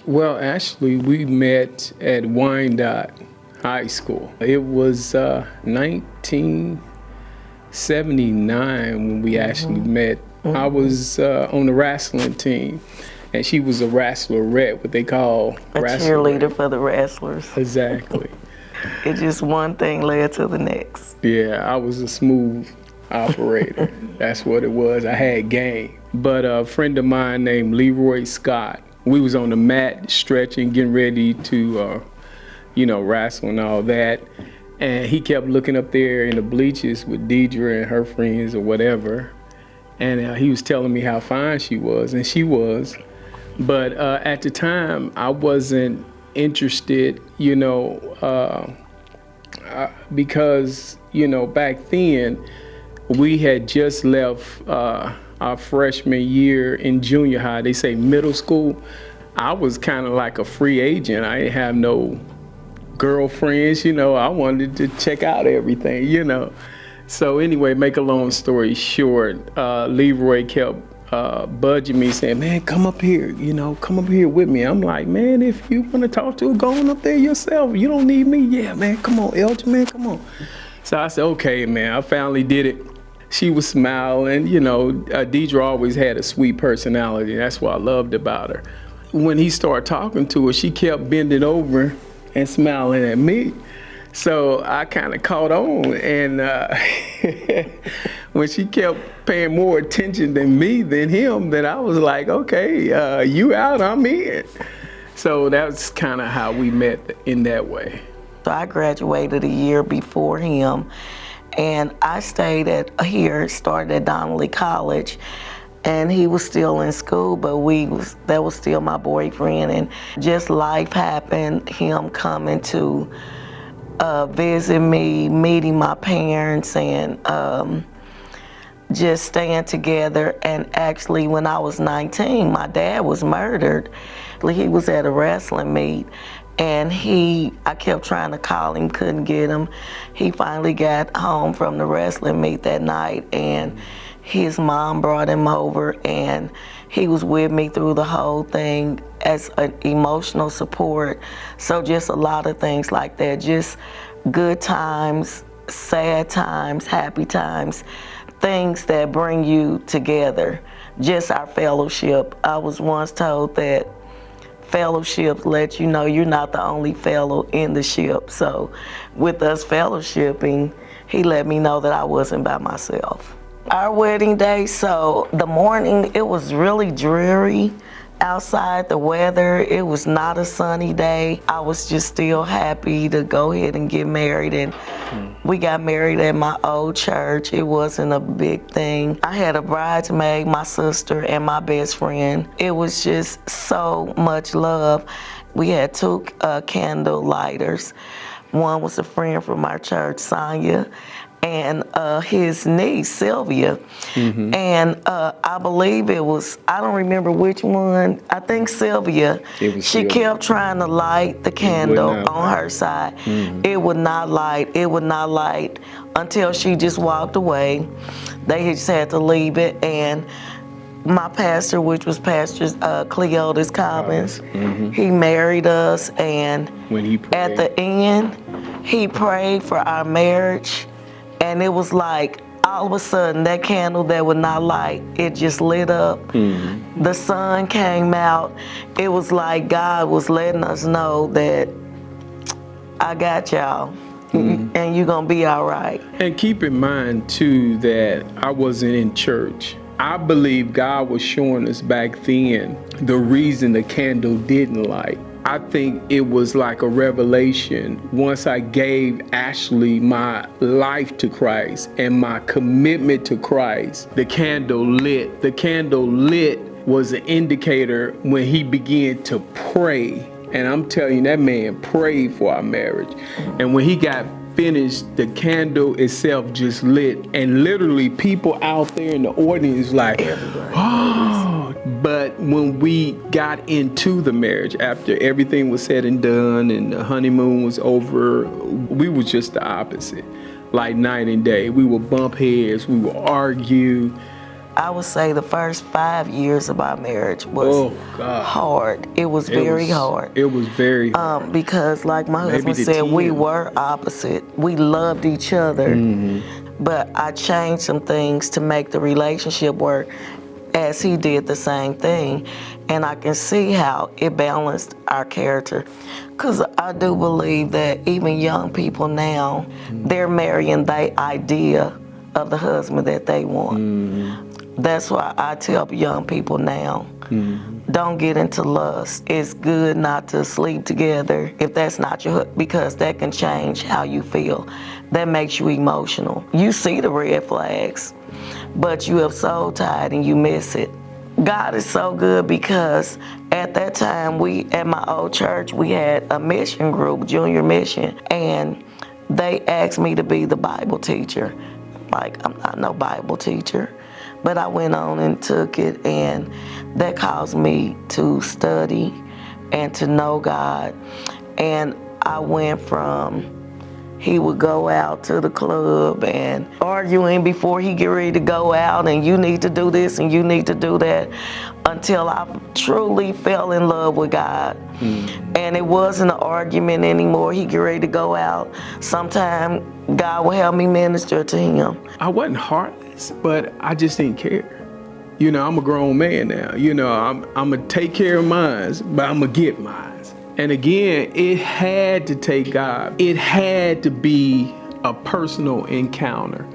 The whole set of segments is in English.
Well, actually, we met at Wyandotte High School. It was 1979 when we actually met. I was on the wrestling team, and she was a wrestlerette, what they call A cheerleader for the wrestlers. Exactly. It just one thing led to the next. Yeah, I was a smooth operator. That's what it was. I had game. But a friend of mine named Leroy Scott, we was on the mat stretching, getting ready to, wrestle and all that. And he kept looking up there in the bleachers with Deidre and her friends or whatever. And he was telling me how fine she was, and she was. But at the time, I wasn't interested, because, back then, we had just left our freshman year in junior high. They say middle school. I was kind of like a free agent. I didn't have no girlfriends, I wanted to check out everything, So anyway, make a long story short, Leroy kept budging me, saying, man, come up here, come up here with me. I'm like, man, if you want to talk to her, go on up there yourself. You don't need me. Yeah, man, come on, Elgin, man, come on. So I said, okay, man, I finally did it. She was smiling, Deidre always had a sweet personality. That's what I loved about her. When he started talking to her, she kept bending over and smiling at me. So I kind of caught on, and when she kept paying more attention than me than him, then I was like, okay, you out, I'm in. So that's kind of how we met in that way. So I graduated a year before him, and I stayed started at Donnelly College, and he was still in school, but that was still my boyfriend, and just life happened, him coming to visit me, meeting my parents, and just staying together. And actually, when I was 19, my dad was murdered. He was at a wrestling meet, and I kept trying to call him, couldn't get him. He finally got home from the wrestling meet that night, and his mom brought him over, and he was with me through the whole thing as an emotional support. So just a lot of things like that, just good times, sad times, happy times, things that bring you together. Just our fellowship. I was once told that fellowships let you know you're not the only fellow in the ship. So with us fellowshipping, he let me know that I wasn't by myself. Our wedding day, so the morning, it was really dreary outside, the weather. It was not a sunny day. I was just still happy to go ahead and get married, and we got married at my old church. It wasn't a big thing. I had a bridesmaid, my sister, and my best friend. It was just so much love. We had two candle lighters. One was a friend from our church, Sonia, and his niece, Sylvia. Mm-hmm. And I believe it was, I don't remember which one, I think Sylvia. She kept trying to light the candle on her side. Mm-hmm. It would not light until she just walked away. They just had to leave it, and my pastor, which was Pastor Cleotis Cobbins, mm-hmm. he married us, and when he prayed, at the end, he prayed for our marriage. And it was like, all of a sudden, that candle that would not light, it just lit up. Mm-hmm. The sun came out. It was like God was letting us know that I got y'all, mm-hmm. and you're gonna be all right. And keep in mind, too, that I wasn't in church. I believe God was showing us back then the reason the candle didn't light. I think it was like a revelation once I gave Ashley my life to Christ and my commitment to Christ. The candle lit. The candle lit was an indicator when he began to pray. And I'm telling you, that man prayed for our marriage. And when he got finished, the candle itself just lit. And literally people out there in the audience like, oh. But when we got into the marriage, after everything was said and done and the honeymoon was over, we were just the opposite, like night and day. We would bump heads, we would argue, I would say the first 5 years of our marriage was hard. It was very hard. It was very hard. Because like my husband said, we were opposite. We loved each other, but I changed some things to make the relationship work as he did the same thing. And I can see how it balanced our character. Because I do believe that even young people now, they're marrying the idea of the husband that they want. That's why I tell young people now, don't get into lust. It's good not to sleep together if that's not your husband, because that can change how you feel. That makes you emotional. You see the red flags, but you have soul tied and you miss it. God is so good, because at that time at my old church, we had a mission group, junior mission, and they asked me to be the Bible teacher. Like, I'm not no Bible teacher, but I went on and took it, and that caused me to study and to know God. And I went from, he would go out to the club and arguing before he get ready to go out, and you need to do this and you need to do that, until I truly fell in love with God. And it wasn't an argument anymore. He get ready to go out. Sometime God will help me minister to him. I wasn't heartless, but I just didn't care. You know, I'm a grown man now. You know, I'm gonna take care of mine, but I'm gonna get mine. And again, it had to take God. It had to be a personal encounter.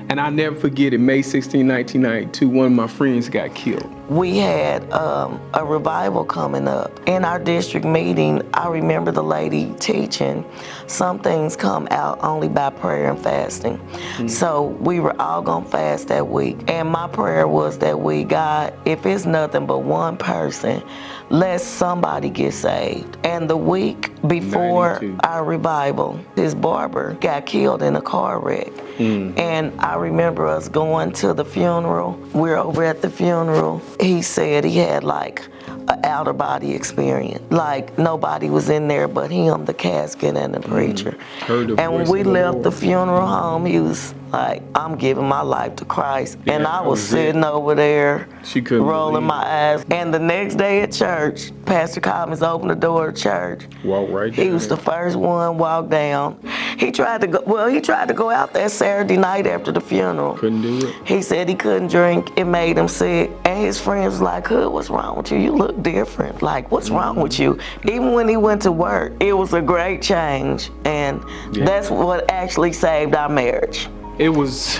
And I never forget it, May 16, 1992, one of my friends got killed. We had a revival coming up. In our district meeting, I remember the lady teaching, some things come out only by prayer and fasting. So we were all gonna fast that week. And my prayer was that week, God, if it's nothing but one person, let somebody get saved. And the week before 92. our revival, his barber got killed in a car wreck. And I remember us going to the funeral. We're over at the funeral. He said he had like an outer body experience. Like nobody was in there but him, the casket, and the preacher. And when we left the funeral home, he was like, I'm giving my life to Christ. Yeah, and I was sitting over there rolling my eyes. And the next day at church, Pastor Collins opened the door of church. Walk right down. He was the first one walk down. He tried to go out that Saturday night after the funeral. Couldn't do it. He said he couldn't drink. It made him sick. And his friends was like, Hood, what's wrong with you? You look different. Like, what's wrong with you? Even when he went to work, it was a great change. And that's what actually saved our marriage. It was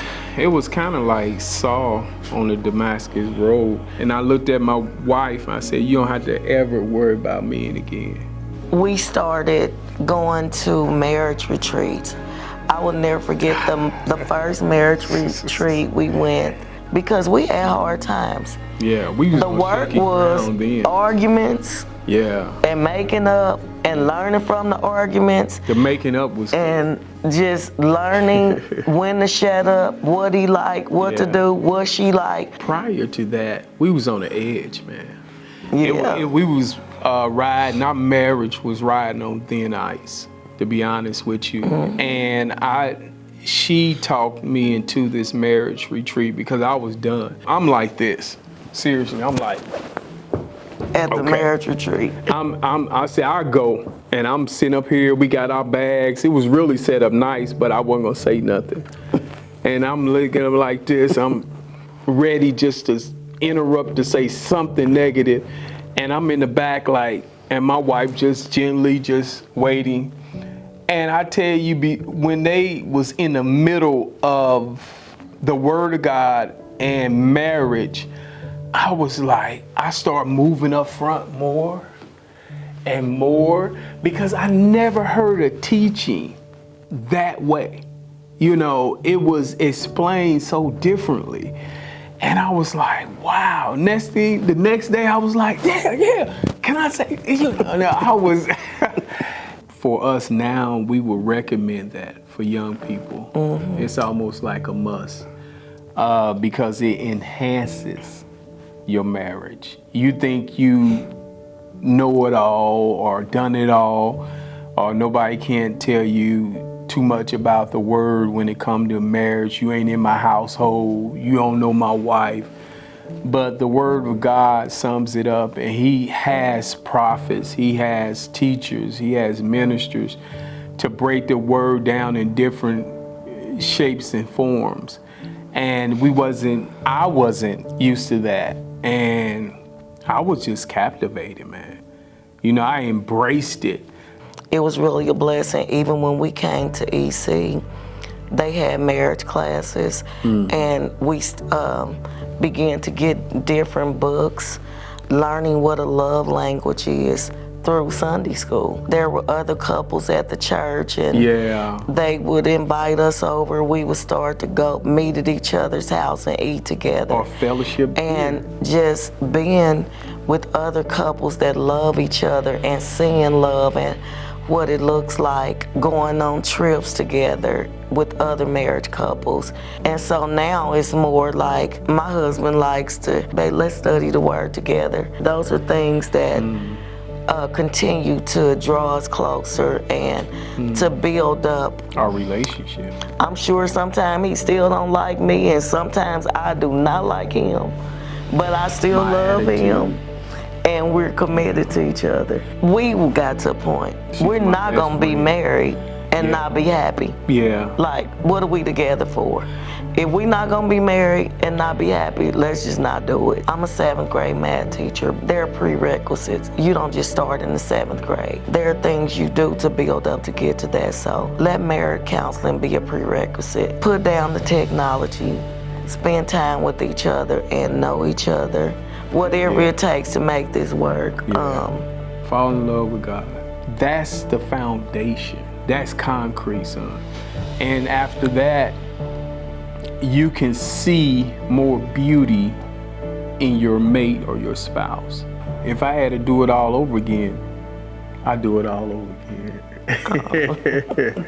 kind of like Saul on the Damascus road. And I looked at my wife and I said, you don't have to ever worry about me again. We started going to marriage retreats. I will never forget the first marriage retreat we went, because we had hard times. Yeah, we was the work was arguments. Yeah. And making up and learning from the arguments. The making up was and just learning when to shut up, what he like, what to do, what she like. Prior to that, we was on the edge, man. Yeah. We was riding, our marriage was riding on thin ice, to be honest with you. And she talked me into this marriage retreat because I was done. I'm like this, seriously, I'm like, at the marriage retreat. I said, I'll go. And I'm sitting up here, we got our bags. It was really set up nice, but I wasn't gonna say nothing. And I'm looking at him like this. I'm ready just to interrupt to say something negative. And I'm in the back like, and my wife just gently just waiting. And I tell you, when they was in the middle of the Word of God and marriage, I was like, I start moving up front more and more, because I never heard a teaching that way. You know, it was explained so differently. And I was like, wow. The next day I was like, yeah, can I say, you know, I was, for us now, we would recommend that for young people. It's almost like a must, because it enhances your marriage. You think you know it all or done it all, or nobody can't tell you too much about the Word when it comes to marriage. You ain't in my household, you don't know my wife. But the Word of God sums it up, and He has prophets, He has teachers, He has ministers to break the Word down in different shapes and forms. And I wasn't used to that. And I was just captivated, man. You know, I embraced it. It was really a blessing. Even when we came to EC, they had marriage classes, and we began to get different books, learning what a love language is through Sunday school. There were other couples at the church, and they would invite us over. We would start to go meet at each other's house and eat together. Or fellowship. And just being with other couples that love each other and seeing love and what it looks like going on trips together with other marriage couples. And so now it's more like my husband likes to, babe, let's study the Word together. Those are things that continue to draw us closer and to build up our relationship. I'm sure sometimes he still don't like me, and sometimes I do not like him, but I still love him. And we're committed to each other. We got to a point. We're not gonna be married and not be happy. Yeah. Like, what are we together for? If we're not gonna be married and not be happy, let's just not do it. I'm a 7th grade math teacher. There are prerequisites. You don't just start in the 7th grade. There are things you do to build up to get to that. So let marriage counseling be a prerequisite. Put down the technology. Spend time with each other and know each other. Whatever it takes to make this work. Fall in love with God. That's the foundation. That's concrete, son. And after that, you can see more beauty in your mate or your spouse. If I had to do it all over again, I'd do it all over again.